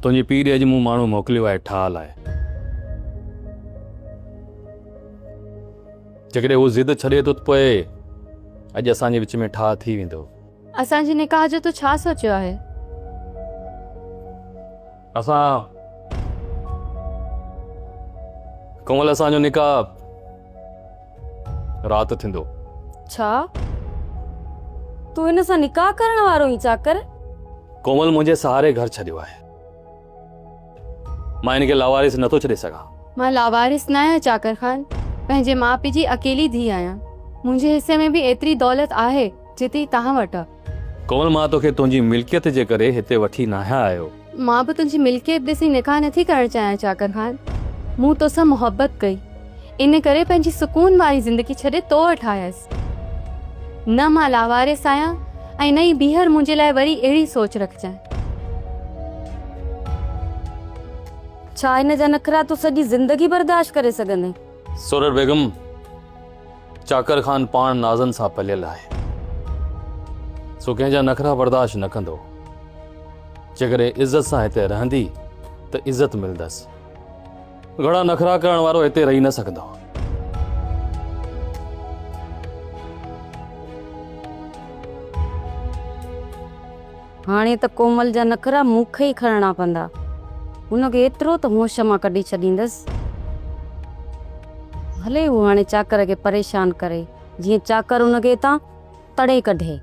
तुझी पीर अज मूं मानू मोकलियो है ठा लाए। जकड़े वो जिद छड़े तो पे अज असांजे विच में ठा थी वेंदो। असांजे निकाह जो तो छा सोचियो आहे? असां कोमल असांजो निकाह रात थींदो। छा तू इन सां निकाह करण वारो ही चाकर? कोमल मुझे सहारे घर छड़ियो है। मां इनके लावारिस नथो छड़े सका। मां लावारिस न आहियां चाकर खान, पंहिंजे माउ पीउ जी अकेली धी आहियां। मुंहिंजे हिस्से में भी एतिरी दौलत आहे जितरी तव्हां वटि आहे। कोमल मां तोखे तुंहिंजी मिल्कियत जे करे हिते वठी न आयो। मां भी तुंहिंजी मिल्कियत ॾिसी निकाह नथी करण चाहियां चाकर खान। मूं तोसां मोहब्बत कई, इन करे पंहिंजी सुकून वारी ज़िंदगी छॾे तो वटि आयसि। न मां लावारिस आहियां ऐं न ई ॿीहर मुंहिंजे लाइ वरी अहिड़ी सोच रखजांइ। छा इन जा नखरा तूं सॼी ज़िंदगी बर्दाश्त करे सघंदे? सुरर बेगम, चाकर खान पान नाज़न सां पलियल आहे, सो कंहिंजा नखरा बर्दाश्त न कंदो। जेकॾहिं इज़त सां हिते रहंदी त इज़त मिलंदसि। घणा नखरा करण वारो हिते रही न सघंदो। हाणे त कोमल जा नखरा मूंखे ई खणणा पवंदा। हुनखे एतिरो त होश मां कढी छॾींदसि। भले हू हाणे चाकर खे परेशान करे, जीअं चाकर हुनखे हितां तड़े कढे।